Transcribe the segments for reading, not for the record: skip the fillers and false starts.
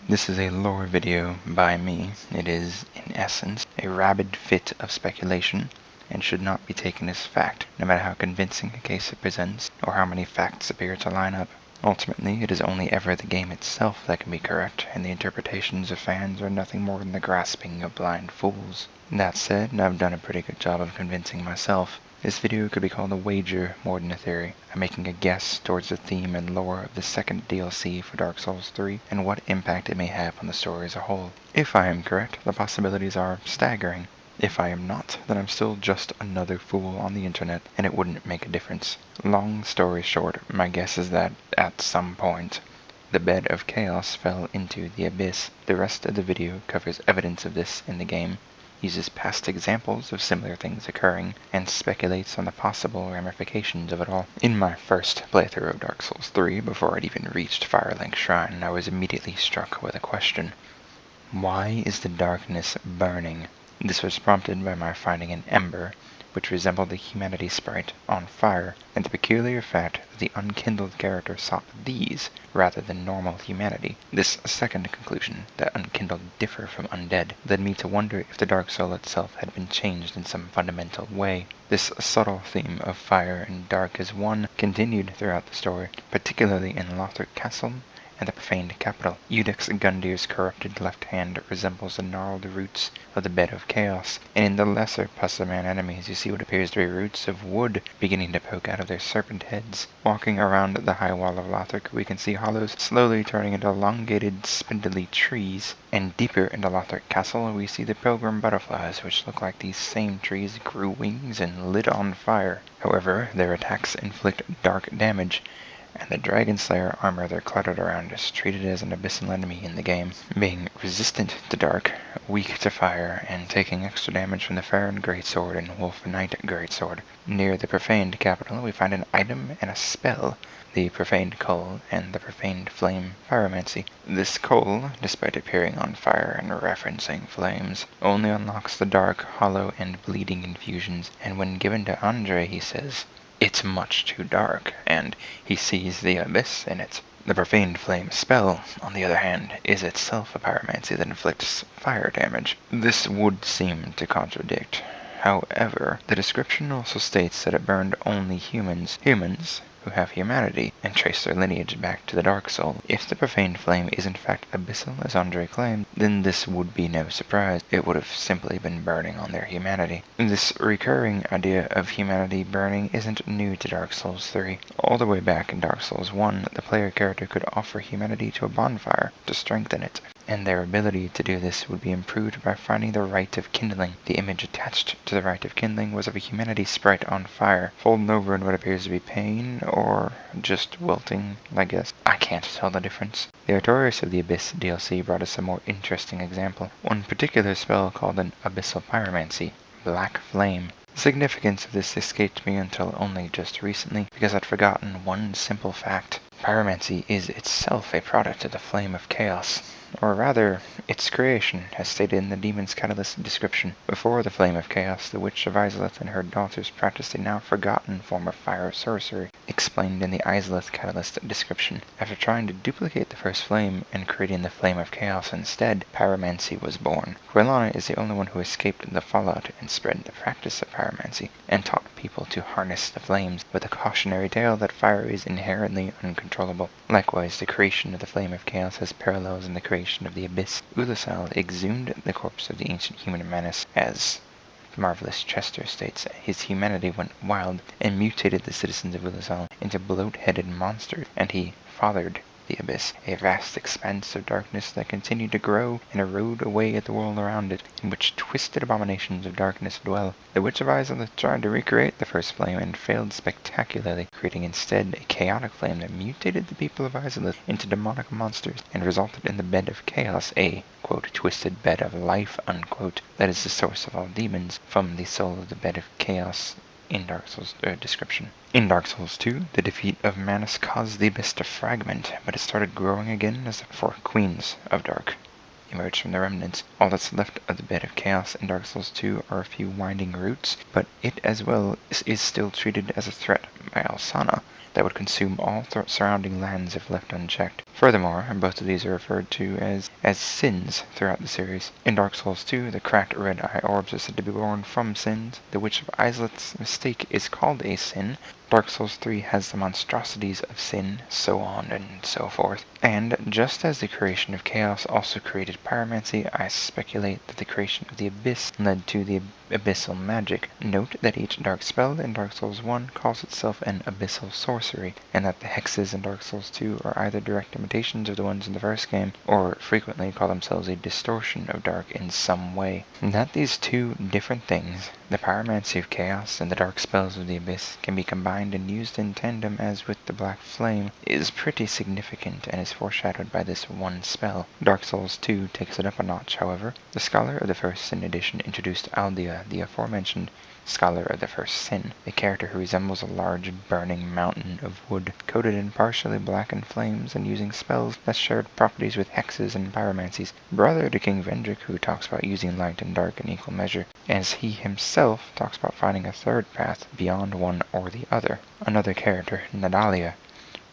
This is a lore video by me. It is, in essence, a rabid fit of speculation, and should not be taken as fact, no matter how convincing a case it presents, or how many facts appear to line up. Ultimately, it is only ever the game itself that can be correct, and the interpretations of fans are nothing more than the grasping of blind fools. That said, I've done a pretty good job of convincing myself. This video could be called a wager more than a theory. I'm making a guess towards the theme and lore of the second DLC for Dark Souls 3 and what impact it may have on the story as a whole. If I am correct, the possibilities are staggering. If I am not, then I'm still just another fool on the internet, and it wouldn't make a difference. Long story short, my guess is that, at some point, the bed of chaos fell into the abyss. The rest of the video covers evidence of this in the game, uses past examples of similar things occurring, and speculates on the possible ramifications of it all. In my first playthrough of Dark Souls 3, before I'd even reached Firelink Shrine, I was immediately struck with a question. Why is the darkness burning? This was prompted by my finding an ember, which resembled the humanity sprite, on fire, and the peculiar fact that the unkindled character sought these rather than normal humanity. This second conclusion, that unkindled differ from undead, led me to wonder if the Dark Soul itself had been changed in some fundamental way. This subtle theme of fire and dark as one continued throughout the story, particularly in Lothric Castle and the profaned capital. Eudex Gundir's corrupted left hand resembles the gnarled roots of the bed of chaos, and in the lesser Pussaman enemies you see what appears to be roots of wood beginning to poke out of their serpent heads. Walking around the high wall of Lothric, we can see hollows slowly turning into elongated, spindly trees, and deeper into Lothric Castle we see the pilgrim butterflies, which look like these same trees grew wings and lit on fire. However, their attacks inflict dark damage, and the Dragon Slayer armor they're cluttered around is treated as an abyssal enemy in the game, being resistant to dark, weak to fire, and taking extra damage from the Farron Greatsword and Wolf Knight Greatsword. Near the profaned capital we find an item and a spell, the Profaned Coal and the Profaned Flame Pyromancy. This coal, despite appearing on fire and referencing flames, only unlocks the dark, hollow, and bleeding infusions, and when given to Andre he says, "It's much too dark," and he sees the abyss in it. The Profaned Flame spell, on the other hand, is itself a pyromancy that inflicts fire damage. This would seem to contradict. However, the description also states that it burned only humans who have humanity, and trace their lineage back to the Dark Soul. If the Profaned Flame is in fact abyssal, as Andre claimed, then this would be no surprise. It would have simply been burning on their humanity. This recurring idea of humanity burning isn't new to Dark Souls 3. All the way back in Dark Souls 1, the player character could offer humanity to a bonfire to strengthen it, and their ability to do this would be improved by finding the Rite of Kindling. The image attached to the Rite of Kindling was of a humanity sprite on fire, folded over in what appears to be pain, or just wilting, I guess. I can't tell the difference. The Artorias of the Abyss DLC brought us a more interesting example. One particular spell called an Abyssal Pyromancy, Black Flame. The significance of this escaped me until only just recently, because I'd forgotten one simple fact. Pyromancy is itself a product of the Flame of Chaos, or rather, its creation, as stated in the Demon's Catalyst description. Before the Flame of Chaos, the Witch of Izalith and her daughters practiced a now forgotten form of fire sorcery, explained in the Izalith Catalyst description. After trying to duplicate the first flame and creating the Flame of Chaos instead, pyromancy was born. Quelana is the only one who escaped the fallout and spread the practice of pyromancy, and taught people to harness the flames, with a cautionary tale that fire is inherently uncontrollable. Likewise, the creation of the Flame of Chaos has parallels in the creation of the Abyss. Ulasal exhumed the corpse of the ancient human menace, as Marvelous Chester states. His humanity went wild and mutated the citizens of Ulasal into bloat-headed monsters, and he fathered the Abyss, a vast expanse of darkness that continued to grow and erode away at the world around it, in which twisted abominations of darkness dwell. The Witch of Izalith tried to recreate the first flame and failed spectacularly, creating instead a chaotic flame that mutated the people of Izalith into demonic monsters and resulted in the Bed of Chaos, a, quote, twisted bed of life, unquote, that is the source of all demons, from the soul of the Bed of Chaos in Dark Souls description. In Dark Souls 2, the defeat of Manus caused the Abyss to fragment, but it started growing again as the four Queens of Dark emerged from the remnants. All that's left of the Bed of Chaos in Dark Souls 2 are a few winding roots, but it as well is still treated as a threat by Alsana that would consume all surrounding lands if left unchecked. Furthermore, both of these are referred to as sins throughout the series. In Dark Souls 2, the cracked red eye orbs are said to be born from sins. The Witch of Izalith's mistake is called a sin. Dark Souls 3 has the monstrosities of sin, so on and so forth. And just as the creation of chaos also created pyromancy, I speculate that the creation of the abyss led to the abyssal magic. Note that each dark spell in Dark Souls 1 calls itself an abyssal sorcery, and that the hexes in Dark Souls 2 are either direct imitations of the ones in the first game, or frequently call themselves a distortion of dark in some way. That these two different things, the pyromancy of chaos and the dark spells of the abyss, can be combined and used in tandem as with the black flame, is pretty significant and is foreshadowed by this one spell. Dark Souls 2 takes it up a notch, however. The Scholar of the First Sin edition introduced Aldea, the aforementioned Scholar of the First Sin, a character who resembles a large burning mountain of wood, coated in partially blackened flames and using spells that shared properties with hexes and pyromancies, brother to King Vendrick, who talks about using light and dark in equal measure, as he himself talks about finding a third path beyond one or the other. Another character, Nadalia,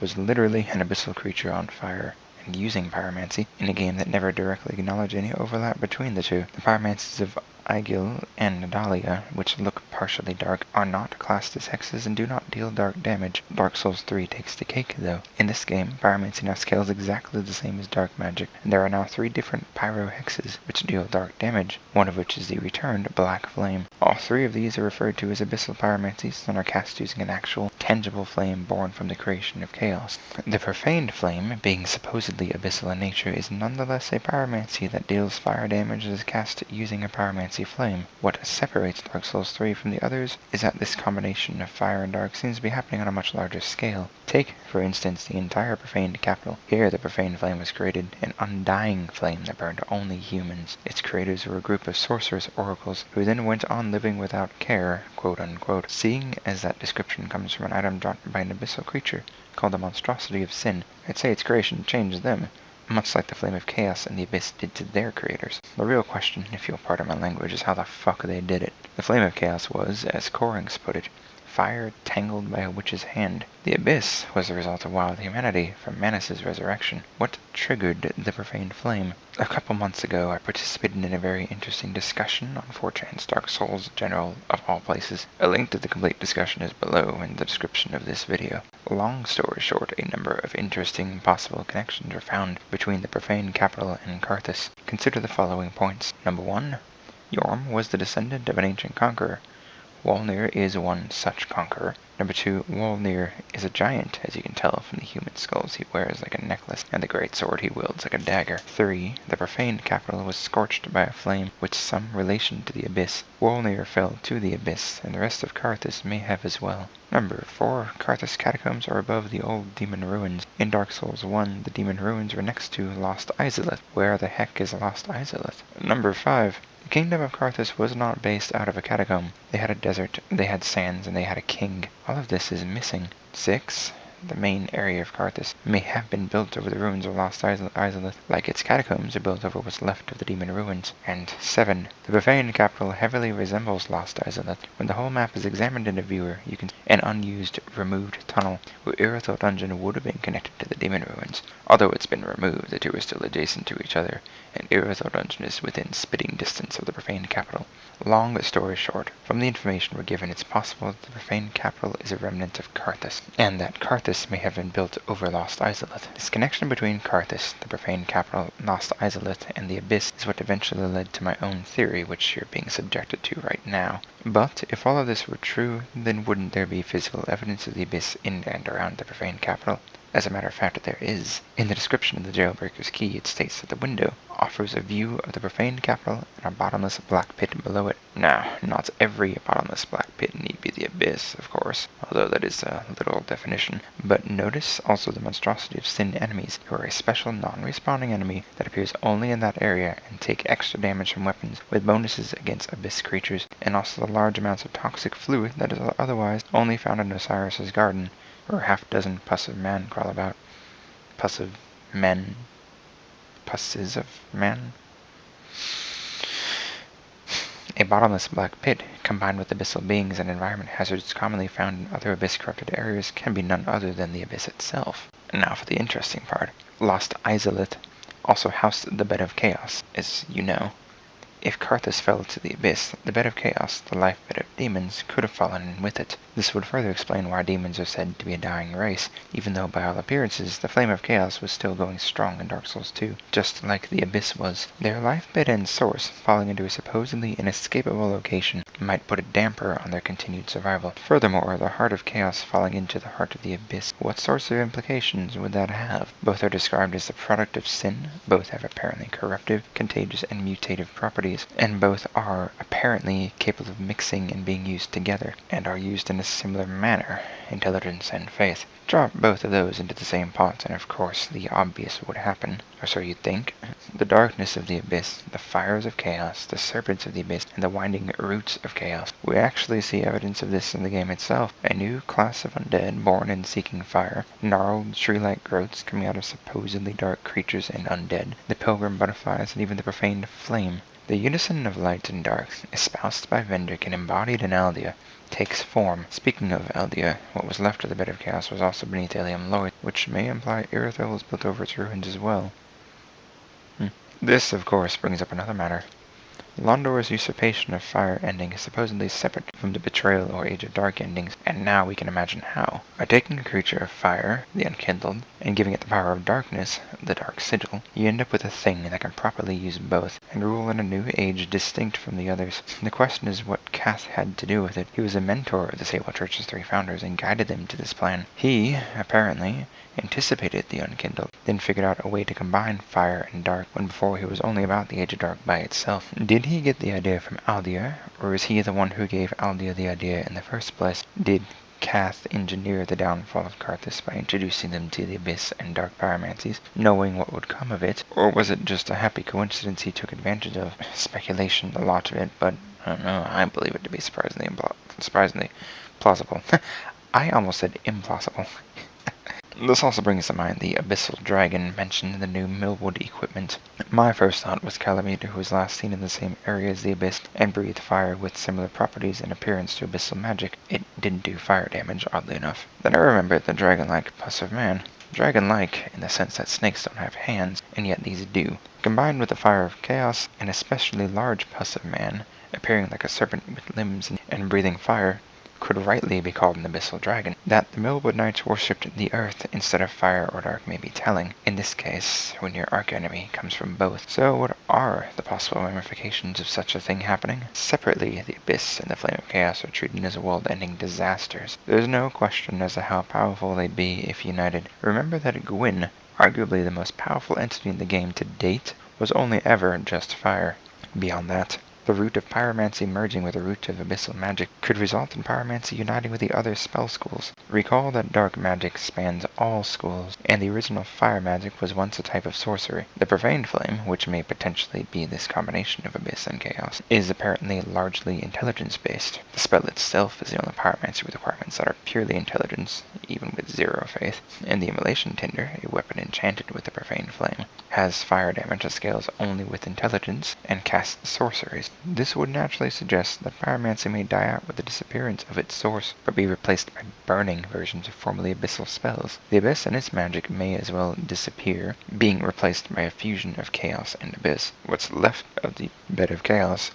was literally an abyssal creature on fire and using pyromancy in a game that never directly acknowledged any overlap between the two. The pyromancies of Aigil and Nadalia, which look partially dark, are not classed as hexes and do not deal dark damage. Dark Souls 3 takes the cake, though. In this game, pyromancy now scales exactly the same as dark magic, and there are now 3 different pyro hexes which deal dark damage, one of which is the returned Black Flame. All 3 of these are referred to as abyssal pyromancies and are cast using an actual, tangible flame born from the creation of chaos. The profaned flame, being supposedly abyssal in nature, is nonetheless a pyromancy that deals fire damage and is cast using a pyromancy flame. What separates Dark Souls 3 from the others is that this combination of fire and dark seems to be happening on a much larger scale. Take, for instance, the entire profaned capital. Here the profaned flame was created, an undying flame that burned only humans. Its creators were a group of sorceress oracles who then went on living without care, quote unquote. Seeing as that description comes from an item dropped by an abyssal creature called the monstrosity of sin, I'd say its creation changed them, much like the flame of chaos and the abyss did to their creators. The real question, if you'll pardon my language, is how the fuck they did it. The flame of chaos was, as Corinx put it, fire tangled by a witch's hand. The abyss was the result of wild humanity from Manus' resurrection. What triggered the profaned flame? A couple months ago, I participated in a very interesting discussion on 4chan's Dark Souls General, of all places. A link to the complete discussion is below in the description of this video. Long story short, a number of interesting possible connections are found between the profane capital and Carthus. Consider the following points. Number 1. Yorm was the descendant of an ancient conqueror. Wolnir is one such conqueror. Number 2, Wolnir is a giant, as you can tell from the human skulls he wears like a necklace, and the great sword he wields like a dagger. 3, the profaned capital was scorched by a flame with some relation to the abyss. Wolnir fell to the abyss, and the rest of Carthus may have as well. Number 4, Carthus catacombs are above the old demon ruins. In Dark Souls 1, the demon ruins were next to Lost Izalith. Where the heck is Lost Izalith? Number 5, the kingdom of Carthus was not based out of a catacomb. They had a desert, they had sands, and they had a king. All of this is missing. 6. The main area of Carthus may have been built over the ruins of Lost Izalith, like its catacombs are built over what's left of the demon ruins. And 7. The profaned capital heavily resembles Lost Izalith. When the whole map is examined in a viewer, you can see an unused, removed tunnel where Irithyll Dungeon would have been connected to the demon ruins. Although it's been removed, the two are still adjacent to each other, and Irithyll Dungeon is within spitting distance of the profaned capital. Long story short, from the information we're given, it's possible that the profaned capital is a remnant of Carthus, and that Carthus may have been built over Lost Izalith. This connection between Carthus, the profaned capital, Lost Izalith, and the abyss is what eventually led to my own theory, which you're being subjected to right now. But if all of this were true, then wouldn't there be physical evidence of the abyss in and around the profaned capital? As a matter of fact, there is. In the description of the Jailbreaker's Key, it states that the window offers a view of the profaned capital and a bottomless black pit below it. Now, not every bottomless black pit need be the abyss, of course, although that is a literal definition. But notice also the monstrosity of sin enemies, who are a special non-respawning enemy that appears only in that area and take extra damage from weapons, with bonuses against abyss creatures, and also the large amounts of toxic fluid that is otherwise only found in Osiris's garden, where a half-dozen pussive men crawl about. Pussive men. Pusses of men. A bottomless black pit, combined with abyssal beings and environment hazards commonly found in other abyss-corrupted areas, can be none other than the abyss itself. Now for the interesting part. Lost Isolate also housed the Bed of Chaos, as you know. If Karthus fell to the abyss, the Bed of Chaos, the life-bed of demons, could have fallen in with it. This would further explain why demons are said to be a dying race, even though by all appearances the Flame of Chaos was still going strong in Dark Souls 2, just like the abyss was. Their life-bed and source falling into a supposedly inescapable location might put a damper on their continued survival. Furthermore, the Heart of Chaos falling into the heart of the abyss, what sorts of implications would that have? Both are described as the product of sin, both have apparently corruptive, contagious, and mutative properties, and both are apparently capable of mixing and being used together, and are used in a similar manner, intelligence and faith. Drop both of those into the same pot, and of course the obvious would happen, or so you'd think. The darkness of the abyss, the fires of chaos, the serpents of the abyss, and the winding roots of chaos. We actually see evidence of this in the game itself. A new class of undead born and seeking fire, gnarled tree-like growths coming out of supposedly dark creatures and undead, the pilgrim butterflies, and even the profaned flame. The unison of light and dark, espoused by Vendrick and embodied in Aldea, takes form. Speaking of Aldea, what was left of the Bed of Chaos was also beneath Alium Loith, which may imply Irithyll is built over its ruins as well. This, of course, brings up another matter. Londor's usurpation of fire ending is supposedly separate from the Betrayal or Age of Dark endings, and now we can imagine how. By taking a creature of fire, the Unkindled, and giving it the power of darkness, the Dark Sigil, you end up with a thing that can properly use both, and rule in a new age distinct from the others. The question is what Cath had to do with it. He was a mentor of the Sable Church's 3 founders and guided them to this plan. He, apparently, anticipated the Unkindled, then figured out a way to combine fire and dark, when before he was only about the Age of Dark by itself. Did he get the idea from Aldea, or is he the one who gave Aldea the idea in the first place? Did Cath engineer the downfall of Karthus by introducing them to the Abyss and Dark Pyromancies, knowing what would come of it, or was it just a happy coincidence he took advantage of? Speculation, a lot of it, but I don't know, I believe it to be surprisingly plausible. I almost said implausible. This also brings to mind the Abyssal Dragon mentioned in the new Millwood equipment. My first thought was Calamita, who was last seen in the same area as the Abyss, and breathed fire with similar properties and appearance to Abyssal magic. It didn't do fire damage, oddly enough. Then I remembered the dragon-like pus of man. Dragon-like in the sense that snakes don't have hands, and yet these do. Combined with the fire of chaos, an especially large pus of man, appearing like a serpent with limbs and breathing fire, could rightly be called an abyssal dragon. That the Millwood Knights worshipped the earth instead of fire or dark may be telling, in this case, when your arch-enemy comes from both. So what are the possible ramifications of such a thing happening? Separately, the Abyss and the Flame of Chaos are treated as world-ending disasters. There's no question as to how powerful they'd be if united. Remember that Gwyn, arguably the most powerful entity in the game to date, was only ever just fire. Beyond that, the root of pyromancy merging with the root of abyssal magic could result in pyromancy uniting with the other spell schools. Recall that dark magic spans all schools, and the original fire magic was once a type of sorcery. The profane flame, which may potentially be this combination of abyss and chaos, is apparently largely intelligence-based. The spell itself is the only pyromancy with requirements that are purely intelligence, even with 0 faith. And the immolation tinder, a weapon enchanted with the profane flame, has fire damage that scales only with intelligence and casts sorceries. This would naturally suggest that pyromancy may die out with the disappearance of its source, but be replaced by burning versions of formerly abyssal spells. The abyss and its magic may as well disappear, being replaced by a fusion of chaos and abyss. What's left of the Bed of Chaos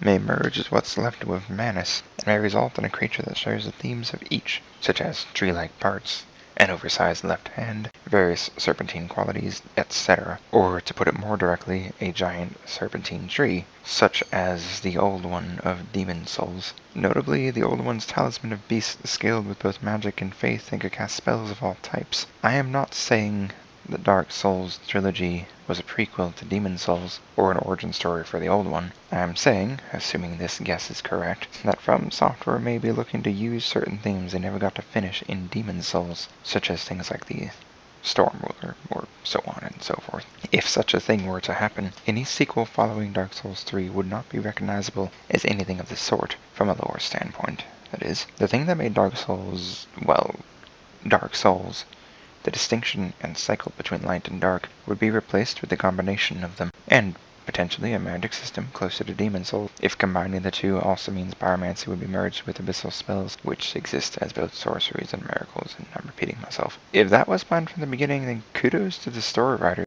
may merge as what's left of Manus, and may result in a creature that shares the themes of each, such as tree-like parts, an oversized left hand, various serpentine qualities, etc. Or, to put it more directly, a giant serpentine tree, such as the Old One of Demon Souls. Notably, the Old One's Talisman of Beasts scaled with both magic and faith and could cast spells of all types. I am not saying the Dark Souls trilogy was a prequel to Demon Souls, or an origin story for the Old One. I am saying, assuming this guess is correct, that From Software may be looking to use certain themes they never got to finish in Demon Souls, such as things like the Storm Ruler, or so on and so forth. If such a thing were to happen, any sequel following Dark Souls 3 would not be recognizable as anything of the sort, from a lore standpoint, that is. The thing that made Dark Souls, well, Dark Souls, the distinction and cycle between light and dark, would be replaced with a combination of them. And potentially a magic system closer to demon souls. If combining the two also means pyromancy would be merged with abyssal spells, which exist as both sorceries and miracles, and I'm repeating myself. If that was planned from the beginning, then kudos to the story writer.